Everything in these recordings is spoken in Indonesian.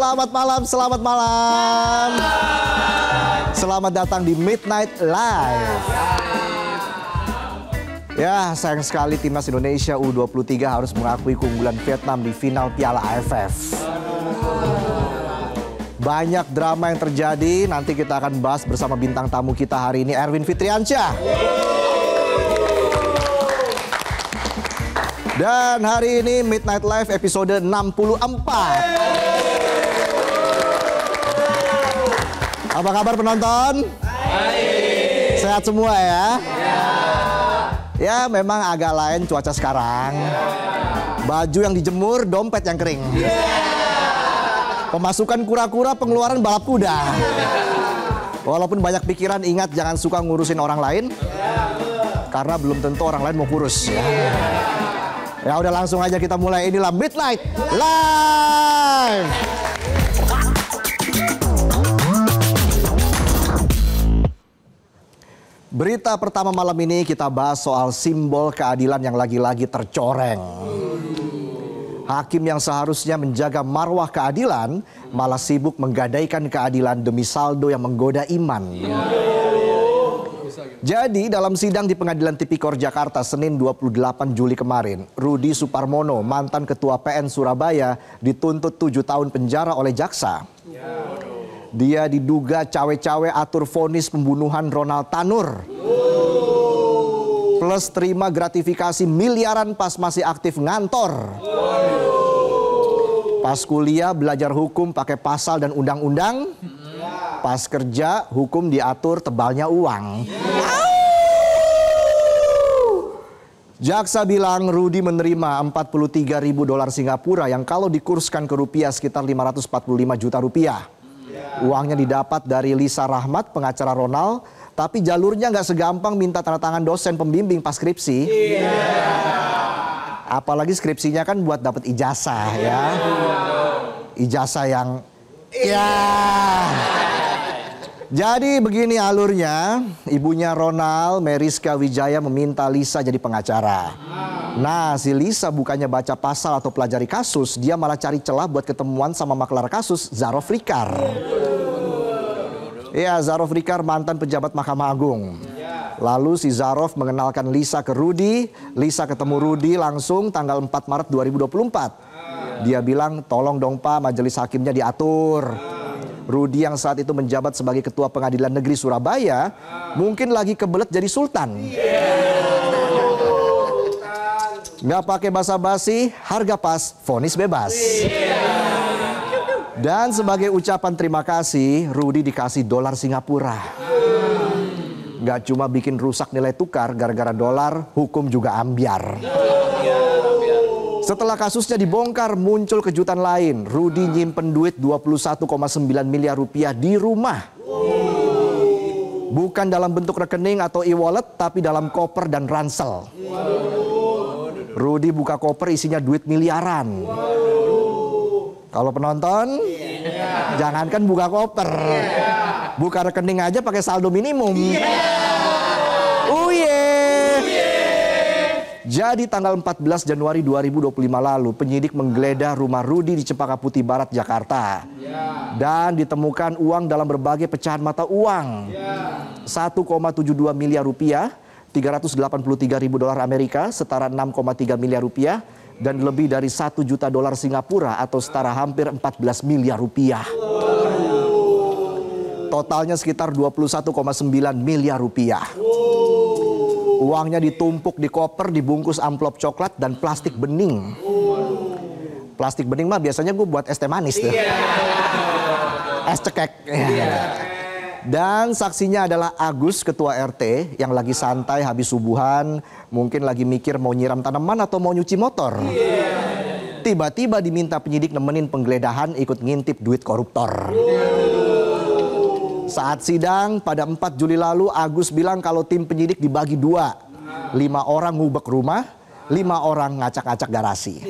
Selamat malam, selamat malam. Selamat datang di Midnight Live. Ya, sayang sekali timnas Indonesia U23 harus mengakui keunggulan Vietnam di final Piala AFF. Banyak drama yang terjadi, nanti kita akan bahas bersama bintang tamu kita hari ini, Erwin Fitriansyah. Dan hari ini Midnight Live episode 64. Apa kabar penonton? Baik. Sehat semua ya? Ya memang agak lain cuaca sekarang. Baju yang dijemur, dompet yang kering. Pemasukan kura-kura, pengeluaran balap kuda. Walaupun banyak pikiran, ingat jangan suka ngurusin orang lain. Karena belum tentu orang lain mau kurus. Ya udah langsung aja kita mulai, inilah Midnight Live. Berita pertama malam ini kita bahas soal simbol keadilan yang lagi-lagi tercoreng. Hakim yang seharusnya menjaga marwah keadilan malah sibuk menggadaikan keadilan demi saldo yang menggoda iman. Jadi dalam sidang di Pengadilan Tipikor Jakarta Senin 28 Juli kemarin, Rudi Suparmono, mantan Ketua PN Surabaya, dituntut 7 tahun penjara oleh jaksa. Dia diduga cawe-cawe atur vonis pembunuhan Ronald Tanur. Plus terima gratifikasi miliaran pas masih aktif ngantor. Pas kuliah belajar hukum pakai pasal dan undang-undang. Pas kerja, hukum diatur tebalnya uang. Jaksa bilang Rudi menerima 43.000 dolar Singapura yang kalau dikurskan ke rupiah sekitar 545 juta rupiah. Uangnya didapat dari Lisa Rahmat, pengacara Ronald, tapi jalurnya nggak segampang minta tanda tangan dosen pembimbing pas skripsi. Apalagi skripsinya kan buat dapat ijazah ya. Ijazah yang Jadi begini alurnya, ibunya Ronald, Meriska Wijaya meminta Lisa jadi pengacara. Nah, si Lisa bukannya baca pasal atau pelajari kasus, dia malah cari celah buat ketemuan sama maklar kasus, Zarof Rikar. Ya, Zarof Rikar mantan pejabat Mahkamah Agung. Lalu si Zarof mengenalkan Lisa ke Rudi, Lisa ketemu Rudi langsung tanggal 4 Maret 2024. Dia bilang, tolong dong Pak, majelis hakimnya diatur. Rudi yang saat itu menjabat sebagai Ketua Pengadilan Negeri Surabaya mungkin lagi kebelet jadi sultan. Nggak pakai basa-basi, harga pas, vonis bebas. Dan sebagai ucapan terima kasih, Rudi dikasih dolar Singapura. Nggak cuma bikin rusak nilai tukar gara-gara dolar, hukum juga ambyar. Setelah kasusnya dibongkar, muncul kejutan lain. Rudi nyimpen duit 21,9 miliar rupiah di rumah. Bukan dalam bentuk rekening atau e-wallet, tapi dalam koper dan ransel. Rudi buka koper isinya duit miliaran. Kalau penonton, jangankan buka koper. Buka rekening aja pakai saldo minimum. Jadi tanggal 14 Januari 2025 lalu penyidik menggeledah rumah Rudi di Cempaka Putih Barat, Jakarta. Dan ditemukan uang dalam berbagai pecahan mata uang. 1,72 miliar rupiah, 383.000 dolar Amerika, setara 6,3 miliar rupiah. Dan lebih dari 1 juta dolar Singapura atau setara hampir 14 miliar rupiah. Totalnya sekitar 21,9 miliar rupiah. Uangnya ditumpuk di koper, dibungkus amplop coklat dan plastik bening. Plastik bening mah biasanya gue buat es teh manis tuh. Es cekek. Dan saksinya adalah Agus, ketua RT yang lagi santai habis subuhan. Mungkin lagi mikir mau nyiram tanaman atau mau nyuci motor. Tiba-tiba diminta penyidik nemenin penggeledahan ikut ngintip duit koruptor. Saat sidang pada 4 Juli lalu, Agus bilang kalau tim penyidik dibagi 2. 5 orang ngubek rumah, 5 orang ngacak-ngacak garasi.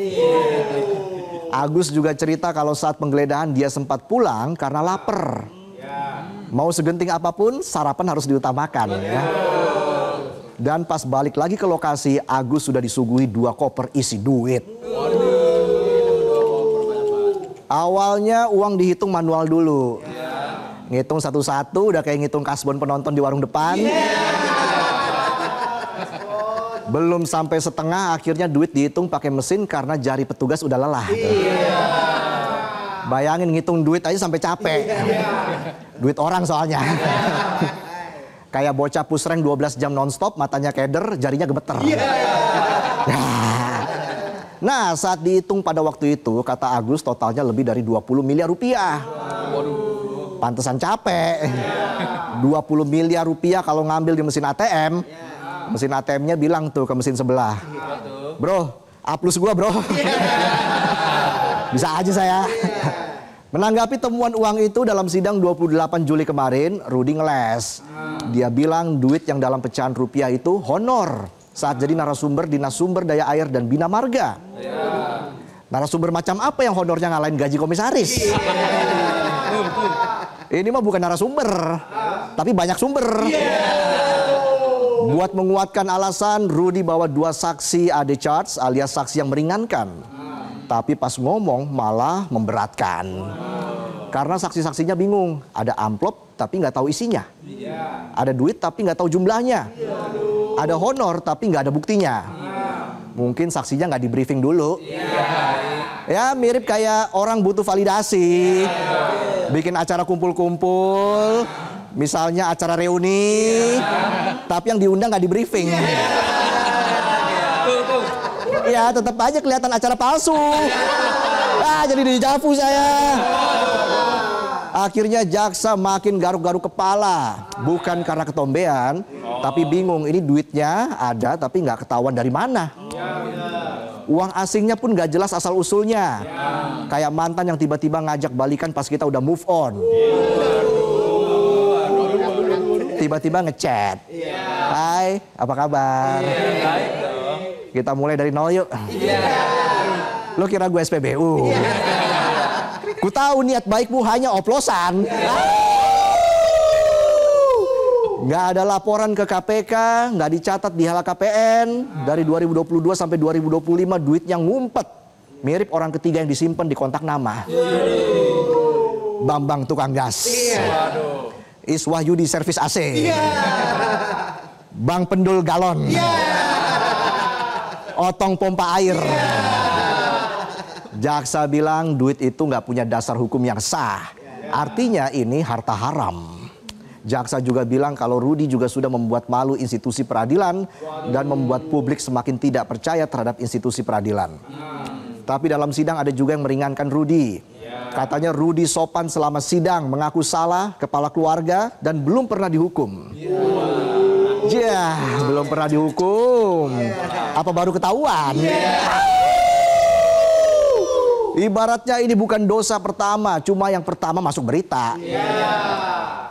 Agus juga cerita kalau saat penggeledahan dia sempat pulang karena lapar. Mau segenting apapun, sarapan harus diutamakan. Ya. Dan pas balik lagi ke lokasi, Agus sudah disuguhi 2 koper isi duit. Awalnya uang dihitung manual dulu. Ngitung satu-satu udah kayak ngitung kasbon penonton di warung depan. Belum sampai setengah akhirnya duit dihitung pakai mesin karena jari petugas udah lelah. Bayangin ngitung duit aja sampai capek. Duit orang soalnya. Kayak bocah pusreng 12 jam nonstop, matanya keder, jarinya gemeter. Nah, saat dihitung pada waktu itu, kata Agus totalnya lebih dari 20 miliar rupiah. Pantesan capek. 20 miliar rupiah kalau ngambil di mesin ATM. Mesin ATM-nya bilang tuh ke mesin sebelah. Bro, A plus gua bro. Bisa aja saya. Menanggapi temuan uang itu dalam sidang 28 Juli kemarin, Rudy ngeles. Dia bilang duit yang dalam pecahan rupiah itu honor saat jadi narasumber Dinas Sumber Daya Air dan Bina Marga. Narasumber macam apa yang honornya ngalahin gaji komisaris? Ini mah bukan narasumber, tapi banyak sumber. Buat menguatkan alasan, Rudy bawa 2 saksi AD charge alias saksi yang meringankan. Tapi pas ngomong malah memberatkan. Karena saksi-saksinya bingung. Ada amplop tapi nggak tahu isinya. Ada duit tapi nggak tahu jumlahnya. Ada honor tapi nggak ada buktinya. Mungkin saksinya nggak di briefing dulu. Ya mirip kayak orang butuh validasi. Bikin acara kumpul-kumpul. Misalnya acara reuni. Tapi yang diundang nggak di briefing. Ya tetap aja kelihatan acara palsu. Jadi dijavu saya. Akhirnya jaksa makin garuk-garuk kepala. Bukan karena ketombean, tapi bingung ini duitnya ada tapi nggak ketahuan dari mana. Uang asingnya pun nggak jelas asal usulnya. Kayak mantan yang tiba-tiba ngajak balikan pas kita udah move on. Tiba-tiba ngechat. Hai, apa kabar? Kita mulai dari nol yuk. Lo kira gue SPBU? Ku tahu niat baikmu hanya oplosan. Nggak ada laporan ke KPK, nggak dicatat di LHKPN. Dari 2022 sampai 2025 duitnya ngumpet. Mirip orang ketiga yang disimpan di kontak nama. Bambang tukang gas. Iswahyudi servis AC. Bang pendul galon. Otong pompa air. Jaksa bilang duit itu nggak punya dasar hukum yang sah. Artinya ini harta haram. Jaksa juga bilang kalau Rudy juga sudah membuat malu institusi peradilan dan membuat publik semakin tidak percaya terhadap institusi peradilan. Tapi dalam sidang ada juga yang meringankan Rudy. Katanya Rudy sopan selama sidang, mengaku salah, kepala keluarga dan belum pernah dihukum. Belum pernah dihukum. Apa baru ketahuan? Ibaratnya ini bukan dosa pertama, cuma yang pertama masuk berita.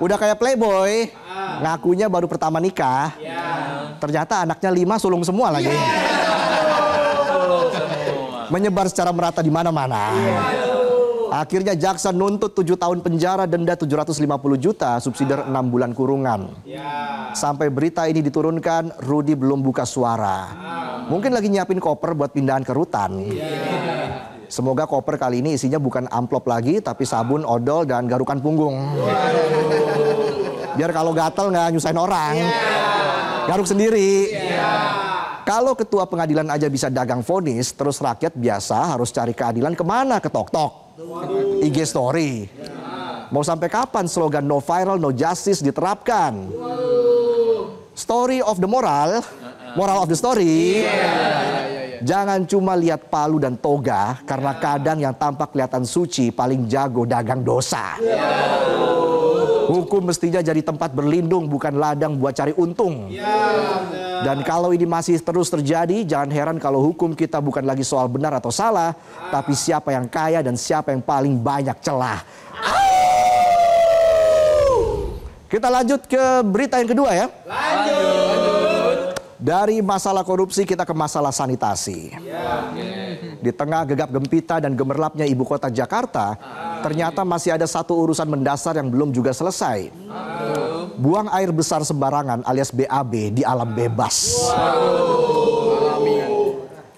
Udah kayak Playboy, ngakunya baru pertama nikah. Ternyata anaknya 5 sulung semua lagi. Menyebar secara merata di mana-mana. Akhirnya jaksa nuntut 7 tahun penjara, denda 750 juta, subsidiar 6 bulan kurungan. Sampai berita ini diturunkan, Rudy belum buka suara. Mungkin lagi nyiapin koper buat pindahan ke rutan. Semoga koper kali ini isinya bukan amplop lagi, tapi sabun, odol, dan garukan punggung. Biar kalau gatel nggak nyusahin orang. Garuk sendiri. Kalau ketua pengadilan aja bisa dagang vonis, terus rakyat biasa harus cari keadilan kemana? Ke tok-tok, IG story. Mau sampai kapan slogan no viral, no justice diterapkan? Story of the moral of the story. Jangan cuma lihat palu dan toga, karena kadang yang tampak kelihatan suci paling jago dagang dosa. Hukum mestinya jadi tempat berlindung, bukan ladang buat cari untung. Dan kalau ini masih terus terjadi, jangan heran kalau hukum kita bukan lagi soal benar atau salah, tapi siapa yang kaya dan siapa yang paling banyak celah. Kita lanjut ke berita yang kedua ya. Dari masalah korupsi kita ke masalah sanitasi. Di tengah gegap gempita dan gemerlapnya ibu kota Jakarta, ternyata masih ada satu urusan mendasar yang belum juga selesai. Buang air besar sembarangan alias BAB di alam bebas.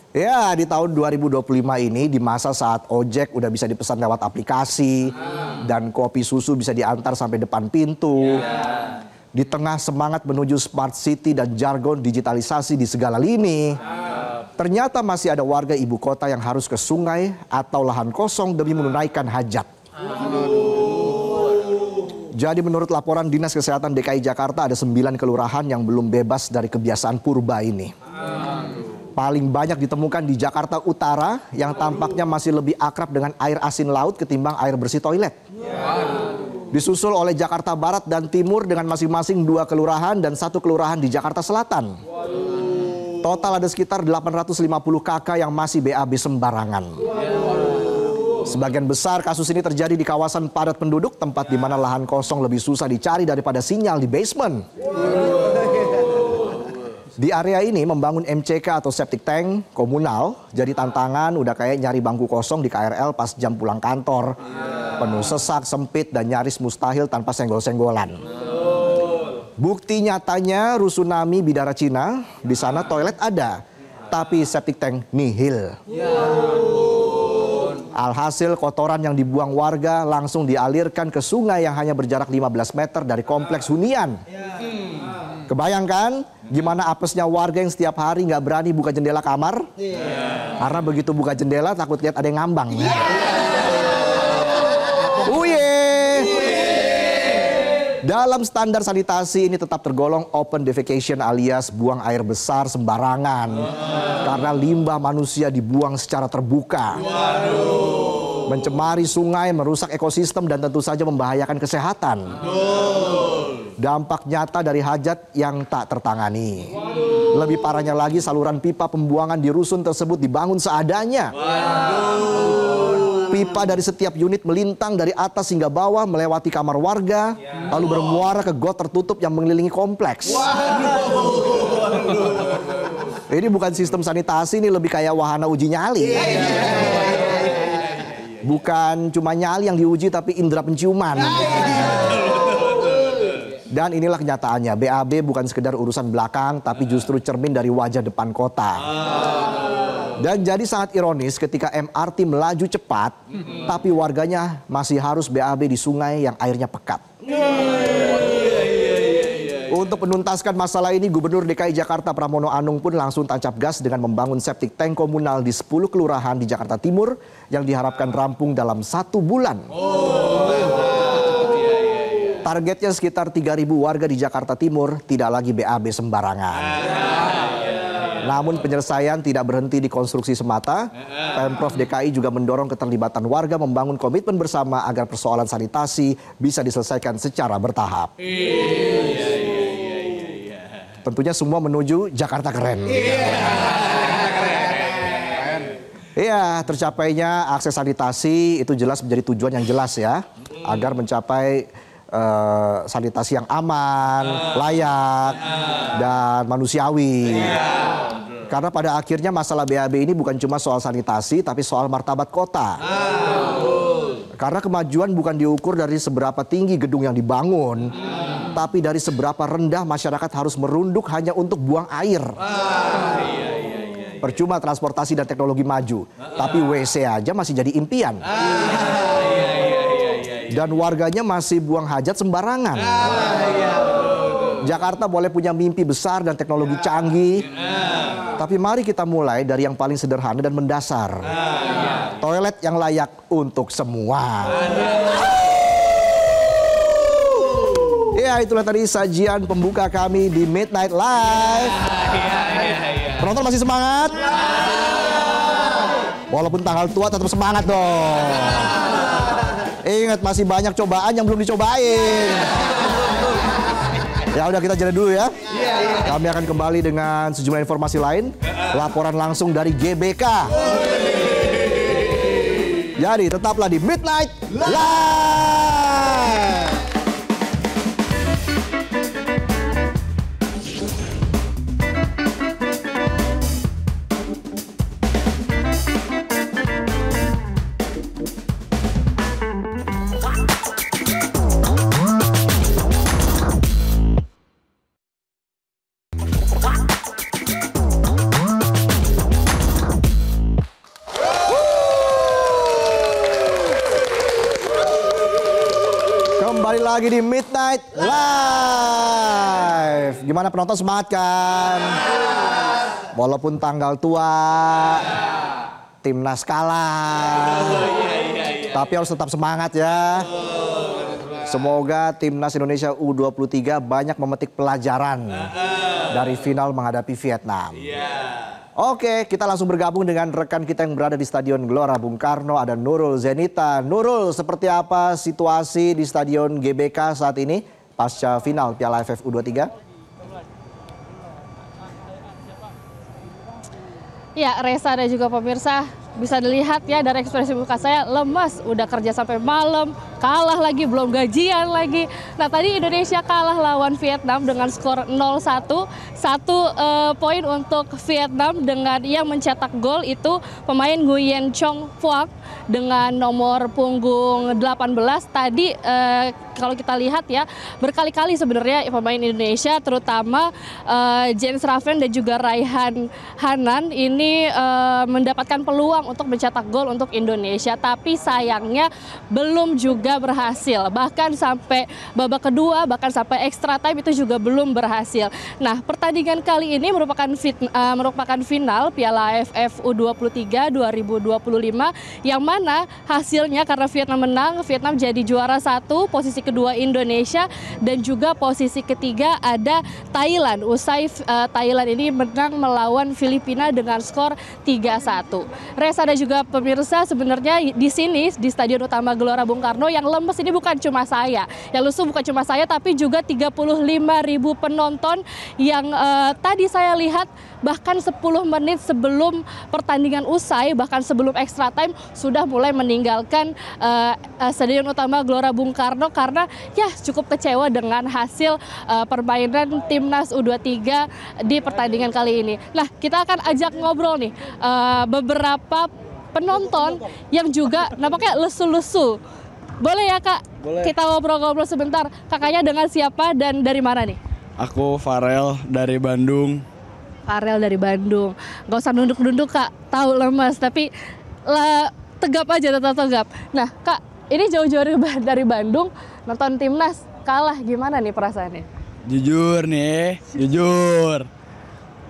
Ya, di tahun 2025 ini, di masa saat ojek udah bisa dipesan lewat aplikasi dan kopi susu bisa diantar sampai depan pintu. Di tengah semangat menuju smart city dan jargon digitalisasi di segala lini, ternyata masih ada warga ibu kota yang harus ke sungai atau lahan kosong demi menunaikan hajat. Jadi menurut laporan Dinas Kesehatan DKI Jakarta ada 9 kelurahan yang belum bebas dari kebiasaan purba ini. Paling banyak ditemukan di Jakarta Utara yang tampaknya masih lebih akrab dengan air asin laut ketimbang air bersih toilet. Disusul oleh Jakarta Barat dan Timur dengan masing-masing 2 kelurahan dan 1 kelurahan di Jakarta Selatan. Total ada sekitar 850 KK yang masih BAB sembarangan. Sebagian besar kasus ini terjadi di kawasan padat penduduk, tempat di mana lahan kosong lebih susah dicari daripada sinyal di basement. Di area ini membangun MCK atau septic tank komunal jadi tantangan, udah kayak nyari bangku kosong di KRL pas jam pulang kantor. Penuh sesak, sempit, dan nyaris mustahil tanpa senggol-senggolan. Bukti nyatanya Rusunami Bidara Cina, di sana toilet ada, tapi septic tank nihil. Alhasil kotoran yang dibuang warga langsung dialirkan ke sungai yang hanya berjarak 15 meter dari kompleks hunian. Kebayangkan gimana apesnya warga yang setiap hari nggak berani buka jendela kamar? Karena begitu buka jendela takut lihat ada yang ngambang. Dalam standar sanitasi ini tetap tergolong open defecation alias buang air besar sembarangan. Karena limbah manusia dibuang secara terbuka. Mencemari sungai, merusak ekosistem dan tentu saja membahayakan kesehatan. Dampak nyata dari hajat yang tak tertangani. Lebih parahnya lagi laluran pipa pembuangan di rusun tersebut dibangun seadanya. Pipa dari setiap unit melintang dari atas hingga bawah melewati kamar warga, lalu bermuara ke got tertutup yang mengelilingi kompleks. Ini bukan sistem sanitasi, ini lebih kayak wahana uji nyali. Bukan cuma nyali yang diuji tapi indera penciuman. Dan inilah kenyataannya, BAB bukan sekedar urusan belakang tapi justru cermin dari wajah depan kota. Dan jadi sangat ironis ketika MRT melaju cepat, tapi warganya masih harus BAB di sungai yang airnya pekat. Untuk menuntaskan masalah ini, Gubernur DKI Jakarta Pramono Anung pun langsung tancap gas dengan membangun septic tank komunal di 10 kelurahan di Jakarta Timur yang diharapkan rampung dalam 1 bulan. Targetnya sekitar 3.000 warga di Jakarta Timur tidak lagi BAB sembarangan. Namun penyelesaian tidak berhenti di konstruksi semata. Pemprov DKI juga mendorong keterlibatan warga membangun komitmen bersama agar persoalan sanitasi bisa diselesaikan secara bertahap. Tentunya semua menuju Jakarta keren. Iya, tercapainya akses sanitasi itu jelas menjadi tujuan yang jelas ya, agar mencapai sanitasi yang aman, layak, dan manusiawi. Karena pada akhirnya masalah BAB ini bukan cuma soal sanitasi, tapi soal martabat kota. Karena kemajuan bukan diukur dari seberapa tinggi gedung yang dibangun, tapi dari seberapa rendah masyarakat harus merunduk hanya untuk buang air. Percuma transportasi dan teknologi maju, tapi WC aja masih jadi impian. Dan warganya masih buang hajat sembarangan. Jakarta boleh punya mimpi besar dan teknologi canggih, tapi mari kita mulai dari yang paling sederhana dan mendasar. Toilet yang layak untuk semua. Ya, itulah tadi sajian pembuka kami di Midnight Live. Penonton masih semangat? Walaupun tanggal tua tetap semangat dong. Ingat, masih banyak cobaan yang belum dicobain. Ya udah, kita jalan dulu ya. Kami akan kembali dengan sejumlah informasi lain. Laporan langsung dari GBK. Jadi tetaplah di Midnight Live. lagi di Midnight Live. Gimana penonton, semangat kan? Walaupun tanggal tua, timnas kalah, tapi harus tetap semangat ya. Semoga timnas Indonesia U23 banyak memetik pelajaran dari final menghadapi Vietnam. Oke, kita langsung bergabung dengan rekan kita yang berada di Stadion Gelora Bung Karno. Ada Nurul Zenita. Nurul, seperti apa situasi di Stadion GBK saat ini pasca final Piala AFF U23? Ya, Reza dan juga pemirsa, bisa dilihat ya dari ekspresi muka saya, lemas, udah kerja sampai malam, kalah lagi, belum gajian lagi. Nah, tadi Indonesia kalah lawan Vietnam dengan skor 0-1. Satu poin untuk Vietnam dengan yang mencetak gol itu pemain Nguyen Chong Phuoc dengan nomor punggung 18. Tadi kalau kita lihat ya, berkali-kali sebenarnya pemain Indonesia terutama Jens Raven dan juga Raihan Hanan ini mendapatkan peluang untuk mencetak gol untuk Indonesia, tapi sayangnya belum juga berhasil. Bahkan sampai babak kedua, bahkan sampai extra time itu juga belum berhasil. Nah, pertandingan kali ini merupakan final Piala AFF U23 2025 yang mana hasilnya karena Vietnam menang, Vietnam jadi juara 1, posisi kedua Indonesia, dan juga posisi ketiga ada Thailand. Usai Thailand ini menang melawan Filipina dengan skor 3-1. Reza dan juga pemirsa, sebenarnya di sini di Stadion Utama Gelora Bung Karno yang lemes ini bukan cuma saya, yang lusuh bukan cuma saya, tapi juga 35.000 penonton yang tadi saya lihat bahkan 10 menit sebelum pertandingan usai, bahkan sebelum extra time sudah mulai meninggalkan Stadion Utama Gelora Bung Karno karena ya cukup kecewa dengan hasil permainan timnas U23 di pertandingan kali ini. Nah, kita akan ajak ngobrol nih beberapa penonton yang juga nampaknya lesu-lesu. Boleh ya Kak? Boleh. Kita ngobrol-ngobrol sebentar. Kakaknya dengan siapa dan dari mana nih? Aku Farel dari Bandung. Farel dari Bandung. Gak usah nunduk-nunduk Kak, tahu lemas, tapi tegap aja, tetap tegap. Nah Kak, ini jauh-jauh dari Bandung nonton timnas kalah, gimana nih perasaannya? Jujur nih, jujur.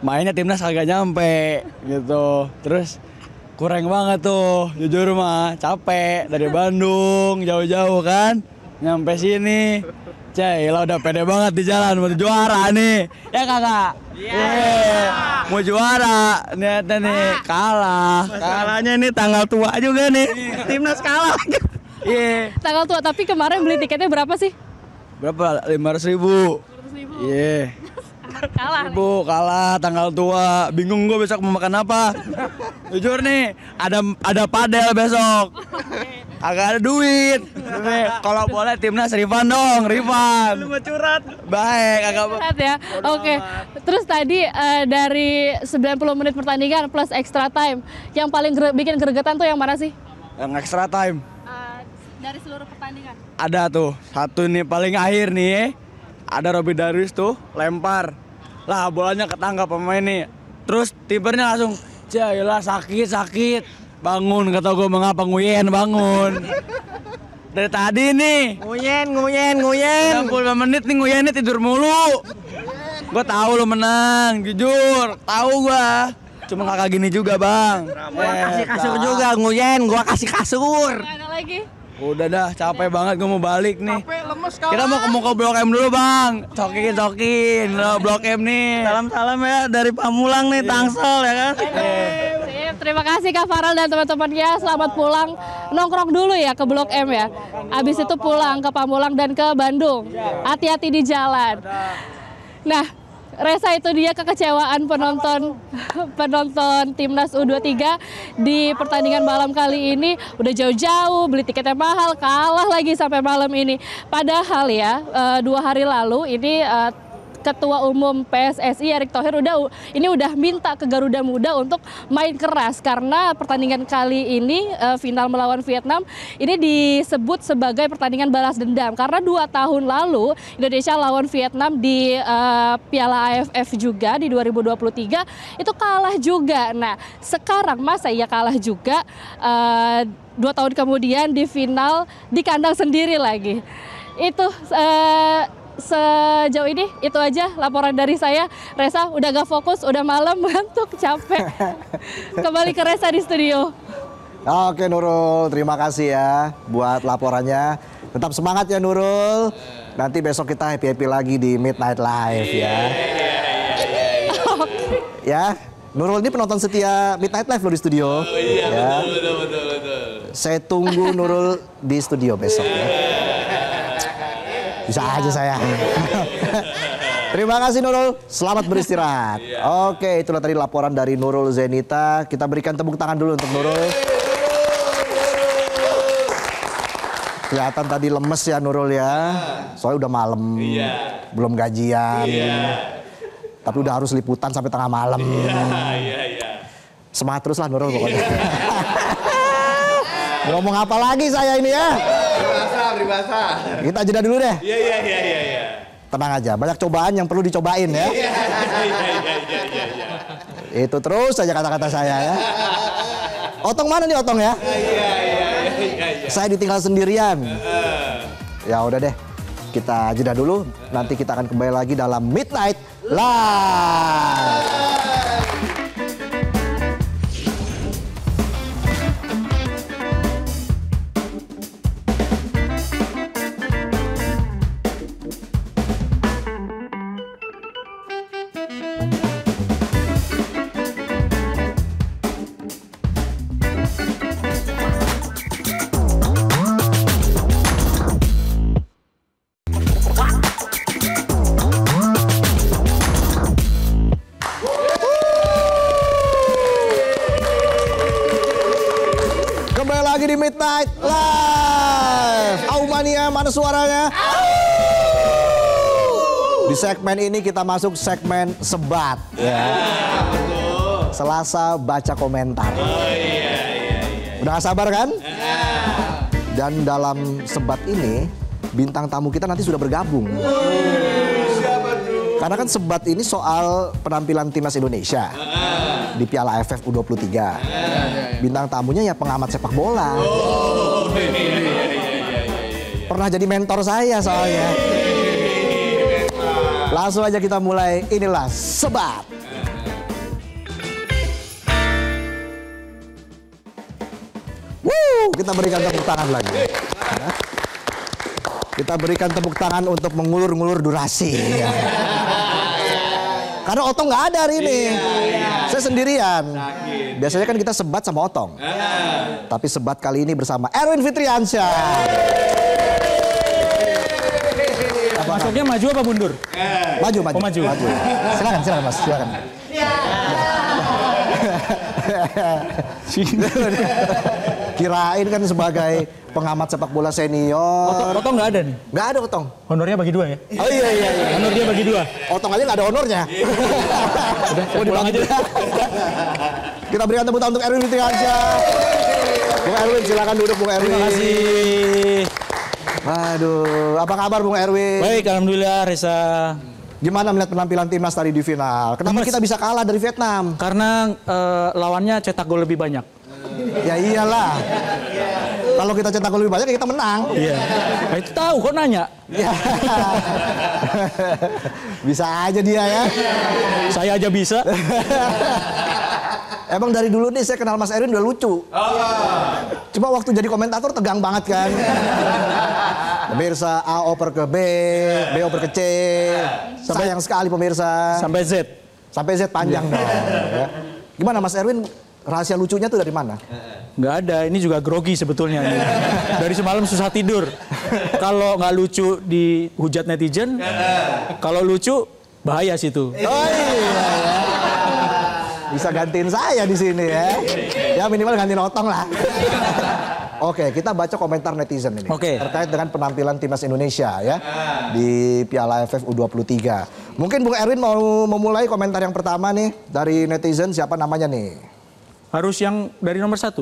Mainnya timnas agak nyampe gitu. Terus kurang banget tuh, jujur mah capek dari Bandung jauh-jauh kan. Nyampe sini. Cailah udah pede banget di jalan, mau juara nih. Ya kakak? Mau juara, ternyata nih kalah. Kalahnya nih tanggal tua juga nih. Timnas kalah. Tanggal tua, tapi kemarin beli tiketnya berapa sih? Berapa? 500.000. Iya. Kalah nih. Kalah tanggal tua. Bingung gue besok mau makan apa. Jujur nih, ada padel besok. Agak ada duit. Kalau boleh timnas refund dong, refund. Lu mau curhat? Baik, agak curhat ya. Oke. Terus tadi dari 90 menit pertandingan plus extra time, yang paling bikin gregetan tuh yang mana sih? Yang extra time. Dari seluruh pertandingan. Ada tuh, satu nih paling akhir nih. Ada Robby Darwis tuh lempar. Lah bolanya ketangkap pemain nih. Terus tipernya langsung, "Jailah sakit. Bangun," kata gue, "mengapa Nguyen bangun?" Dari tadi nih. Nguyen. 60 menit nih Nguyen nih tidur mulu. Gue tahu lo menang, jujur. Tahu gue. Cuma kakak gini juga, Bang. Kasih kasur juga Nguyen, gua kasih kasur. Ada lagi. Udah dah, capek banget gue mau balik nih. Kita mau ke Blok M dulu, Bang. Cokin lo Blok M nih. Salam ya dari Pamulang nih, Tangsel ya kan. Terima kasih Kak Farel dan teman-temannya. Selamat pulang. Nongkrong dulu ya ke Blok M ya. Abis itu pulang ke Pamulang dan ke Bandung. Hati-hati di jalan. Nah, Reza, itu dia kekecewaan penonton timnas U23 di pertandingan malam kali ini. Udah jauh-jauh, beli tiketnya mahal, kalah lagi sampai malam ini. Padahal ya, 2 hari lalu ini Ketua Umum PSSI Erick Thohir udah minta ke Garuda Muda untuk main keras karena pertandingan kali ini final melawan Vietnam ini disebut sebagai pertandingan balas dendam karena 2 tahun lalu Indonesia lawan Vietnam di Piala AFF juga di 2023 itu kalah juga. Nah, sekarang masa ya kalah juga 2 tahun kemudian di final di kandang sendiri lagi. itu sejauh ini itu aja laporan dari saya. Reza udah gak fokus, udah malam, ngantuk, capek. Kembali ke Reza di studio. Oke Nurul, terima kasih ya buat laporannya. Tetap semangat ya Nurul. Nanti besok kita happy-happy lagi di Midnight Live ya. Ya, Nurul ini penonton setia Midnight Live loh di studio. Oh iya, ya. betul. Saya tunggu Nurul di studio besok ya. Bisa aja saya. Terima kasih Nurul, selamat beristirahat. Oke, itulah tadi laporan dari Nurul Zenita. Kita berikan tepuk tangan dulu untuk Nurul. Kelihatan tadi lemes ya Nurul ya. Soalnya udah malam, belum gajian. Tapi udah harus liputan sampai tengah malam. Semangat terus lah Nurul pokoknya. Ngomong apa lagi saya ini ya? Peribahasa. Kita jeda dulu deh. Iya. Tenang aja, banyak cobaan yang perlu dicobain ya. Itu terus saja kata-kata saya ya. Otong mana nih Otong ya? Iya. Saya ditinggal sendirian. Ya udah deh, kita jeda dulu. Nanti kita akan kembali lagi dalam Midnight Live. Kembali lagi di Midnight Live. Aumania, mana suaranya? Di segmen ini kita masuk segmen sebat ya. Selasa baca komentar. Udah gak sabar kan? Dan dalam sebat ini bintang tamu kita nanti sudah bergabung. Karena kan sebat ini soal penampilan timnas Indonesia di Piala AFF U23. Bintang tamunya ya pengamat sepak bola. Pernah jadi mentor saya soalnya. Langsung aja kita mulai, inilah sebat. Kita berikan tepuk tangan lagi. Kita berikan tepuk tangan untuk mengulur-ngulur durasi. Karena Otong nggak ada hari ini. Saya sendirian. Biasanya kan kita sebat sama Otong. Tapi sebat kali ini bersama Erwin Fitriansyah. Masuknya maju apa mundur? Maju. Oh, maju. Silakan Mas, silakan. Kirain kan sebagai pengamat sepak bola senior. Otong nggak ada nih? Nggak ada Otong. Honornya bagi dua ya? Oh iya. Honor dia bagi dua. Otong aja nggak ada honornya. Udah, Mau pulang aja. Kita berikan tepuk tangan untuk Erwin Fitriansyah. Bung Erwin, silakan duduk Bung Erwin. Terima kasih. Waduh, apa kabar Bung Erwin? Baik, alhamdulillah Reza. Gimana melihat penampilan timnas tadi di final? Kenapa kita bisa kalah dari Vietnam? Karena lawannya cetak gol lebih banyak. Ya iyalah. Kalau kita cetak gol lebih banyak, ya kita menang. Iya. Nah, itu tahu kok nanya. Ya. Bisa aja dia ya. Saya aja bisa. Emang dari dulu nih saya kenal Mas Erwin udah lucu. Cuma waktu jadi komentator tegang banget kan. Pemirsa A oper ke B, B oper ke C. Sayang sekali pemirsa. Sampai Z. Sampai Z panjang dong. Ya. Gimana Mas Erwin, rahasia lucunya tuh dari mana? Nggak ada, ini juga grogi sebetulnya. Dari semalam susah tidur. Kalau nggak lucu dihujat netizen, kalau lucu bahaya situ. Oh iya. Bisa gantiin saya di sini ya. Ya minimal gantiin Otong lah. Oke, kita baca komentar netizen ini. Oke. Terkait dengan penampilan timnas Indonesia ya di Piala AFF U23. Mungkin Bung Erwin mau memulai komentar yang pertama nih dari netizen, siapa namanya nih? Harus yang dari nomor 1?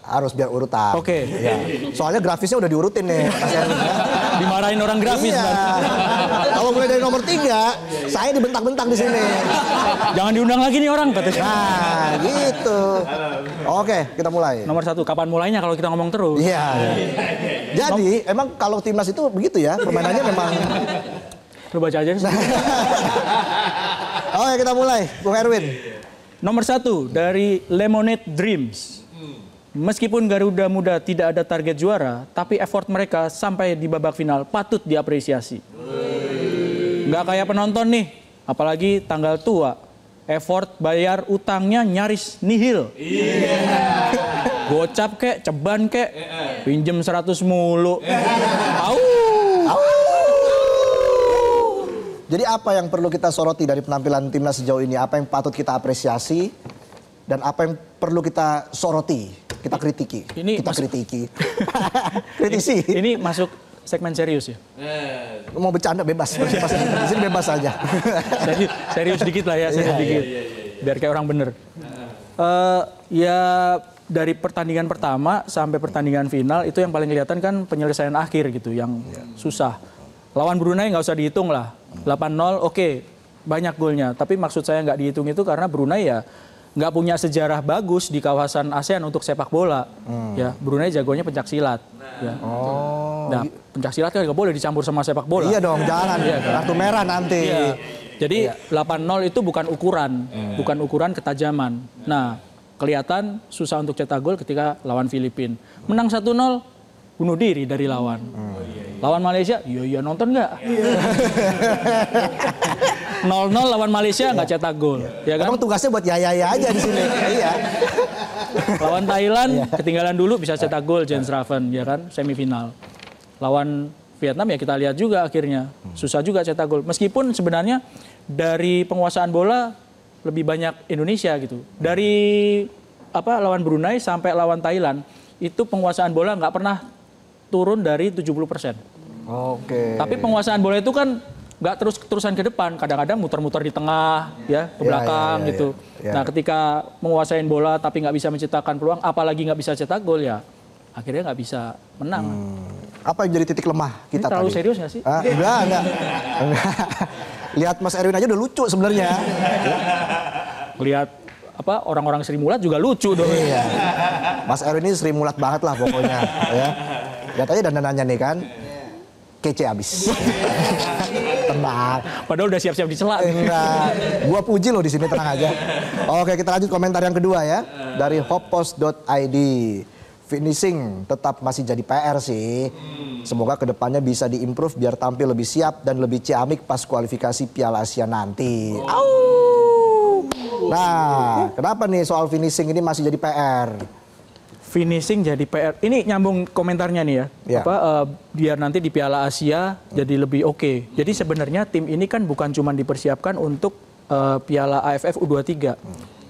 Harus biar urutan. Oke. Ya. Soalnya grafisnya udah diurutin nih, Mas Erwin. Dimarahin orang grafis, Iya. Bang. Kalau mulai dari nomor 3, saya dibentak-bentak di sini. Jangan diundang lagi nih orang, katanya. Nah, gitu. Oke, kita mulai. Nomor 1, kapan mulainya kalau kita ngomong terus? Iya. Jadi, emang kalau timnas itu begitu ya, permainannya memang. Lu baca aja. Oke, kita mulai, Bung Erwin. Nomor 1 dari Lemonade Dreams. Meskipun Garuda Muda tidak ada target juara, tapi effort mereka sampai di babak final patut diapresiasi. Nggak kayak penonton nih, apalagi tanggal tua. Effort bayar utangnya nyaris nihil. Gocap kek, ceban kek, pinjem 100 mulu. Au. Jadi apa yang perlu kita soroti dari penampilan timnas sejauh ini? Apa yang patut kita apresiasi? Dan apa yang perlu kita soroti? Kita kritiki. Kita kritiki. Kritisi. Ini masuk segmen serius ya? Mau bercanda bebas. Di sini bebas aja. Serius dikit lah ya, serius dikit. Biar kayak orang bener. Ya dari pertandingan pertama sampai pertandingan final itu yang paling kelihatan kan penyelesaian akhir gitu, yang susah. Lawan Brunei nggak usah dihitung lah. 8-0 oke, banyak golnya. Tapi maksud saya nggak dihitung itu karena Brunei ya nggak punya sejarah bagus di kawasan ASEAN untuk sepak bola. Ya, Brunei jagonya pencak silat. Ya. Nah, pencak silat kan nggak boleh dicampur sama sepak bola. Iya dong, jangan. Kartu merah nanti. Iya. Jadi 8-0 itu bukan ukuran ketajaman. Nah, kelihatan susah untuk cetak gol ketika lawan Filipina. Menang 1-0, bunuh diri dari lawan. Lawan Malaysia, iya nonton nggak? 0-0 lawan Malaysia nggak cetak gol, ya kan? Emang tugasnya buat ya aja di sini. Iya. Lawan Thailand ketinggalan dulu bisa cetak gol Jens Raven, ya kan? Semifinal. Lawan Vietnam ya kita lihat juga akhirnya susah juga cetak gol. Meskipun sebenarnya dari penguasaan bola lebih banyak Indonesia gitu. Dari lawan Brunei sampai lawan Thailand itu penguasaan bola nggak pernah turun dari 70%. Oke. Tapi penguasaan bola itu kan nggak terusan ke depan, kadang-kadang muter-muter di tengah, ya ke belakang gitu. Nah, ketika menguasain bola tapi nggak bisa menciptakan peluang, apalagi nggak bisa cetak gol ya, akhirnya nggak bisa menang. Apa yang jadi titik lemah kita Ini terlalu tadi? serius nggak sih? Enggak. Lihat Mas Erwin aja udah lucu sebenarnya. Lihat orang-orang Sri Mulat juga lucu dong. Iya. Mas Erwin ini Sri Mulat banget lah pokoknya. Ya. Lihat aja dandanannya nih kan. Kece abis. Tenang. Padahal udah siap-siap dicela. Enggak. Gua puji loh di sini, tenang aja. Oke, kita lanjut komentar yang kedua ya. Dari hoppost.id. Finishing tetap masih jadi PR sih. Semoga kedepannya bisa diimprove biar tampil lebih siap dan lebih ciamik pas kualifikasi Piala Asia nanti. Nah, kenapa nih soal finishing ini masih jadi PR? Finishing jadi PR. Ini nyambung komentarnya nih ya. Ya. Biar nanti di Piala Asia jadi lebih oke. Jadi sebenarnya tim ini kan bukan cuma dipersiapkan untuk Piala AFF U23.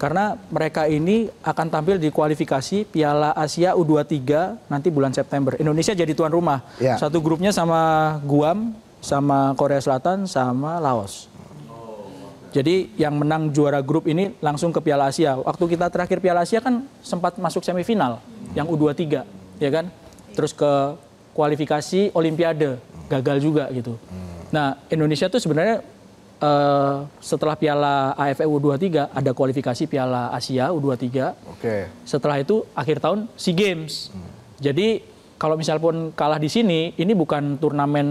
Karena mereka ini akan tampil di kualifikasi Piala Asia U23 nanti bulan September. Indonesia jadi tuan rumah. Ya. Satu grupnya sama Guam, sama Korea Selatan, sama Laos. Jadi yang menang juara grup ini langsung ke Piala Asia. Waktu kita terakhir Piala Asia kan sempat masuk semifinal yang U23, ya kan? Terus ke kualifikasi Olimpiade, gagal juga gitu. Nah, Indonesia tuh sebenarnya setelah Piala AFF U23 ada kualifikasi Piala Asia U23. Oke. Setelah itu akhir tahun SEA Games. Jadi kalau misal pun kalah di sini, ini bukan turnamen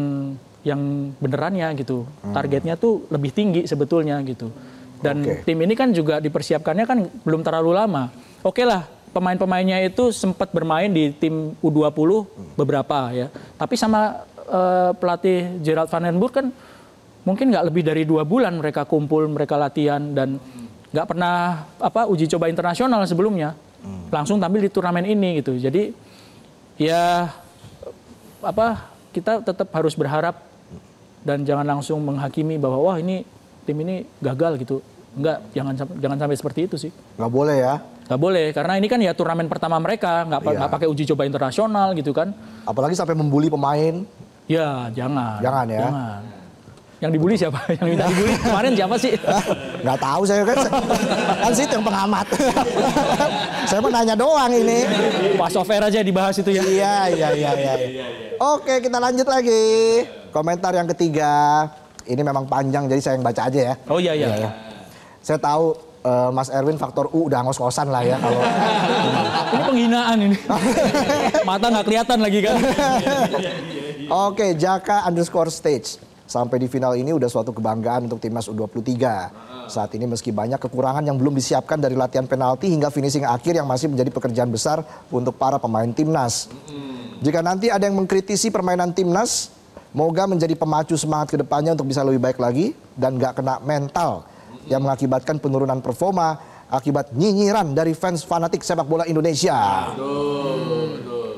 yang benerannya gitu. Targetnya tuh lebih tinggi sebetulnya gitu. Dan tim ini kan juga dipersiapkannya kan belum terlalu lama. Oke lah, pemain-pemainnya itu sempat bermain di tim U20 beberapa ya. Tapi sama pelatih Gerald van den Burg kan mungkin nggak lebih dari 2 bulan mereka kumpul, mereka latihan dan nggak pernah uji coba internasional sebelumnya. Langsung tampil di turnamen ini gitu. Jadi ya kita tetap harus berharap dan jangan langsung menghakimi bahwa wah ini tim ini gagal gitu. Enggak, jangan sampai seperti itu sih. Nggak boleh ya? Nggak boleh, karena ini kan ya turnamen pertama mereka, nggak pakai uji coba internasional gitu kan. Apalagi sampai membuli pemain. Ya, jangan. Jangan ya? Jangan. Yang dibully siapa? Yang minta dibully kemarin siapa sih? Nggak tahu saya kan situ yang pengamat. Saya mau nanya doang ini. Pas off air aja dibahas itu ya. Iya. Oke, kita lanjut lagi. Komentar yang ketiga. Ini memang panjang, jadi saya yang baca aja ya. Oh iya. Saya tahu Mas Erwin faktor U udah ngos-ngosan lah ya kalau. Ini penghinaan ini. Mata nggak kelihatan lagi kan. Oke, Jaka_stage. Sampai di final ini udah suatu kebanggaan untuk timnas U23. Saat ini meski banyak kekurangan yang belum disiapkan dari latihan penalti hingga finishing akhir yang masih menjadi pekerjaan besar untuk para pemain timnas. Jika nanti ada yang mengkritisi permainan timnas, moga menjadi pemacu semangat ke depannya untuk bisa lebih baik lagi dan gak kena mental yang mengakibatkan penurunan performa akibat nyinyiran dari fans fanatik sepak bola Indonesia.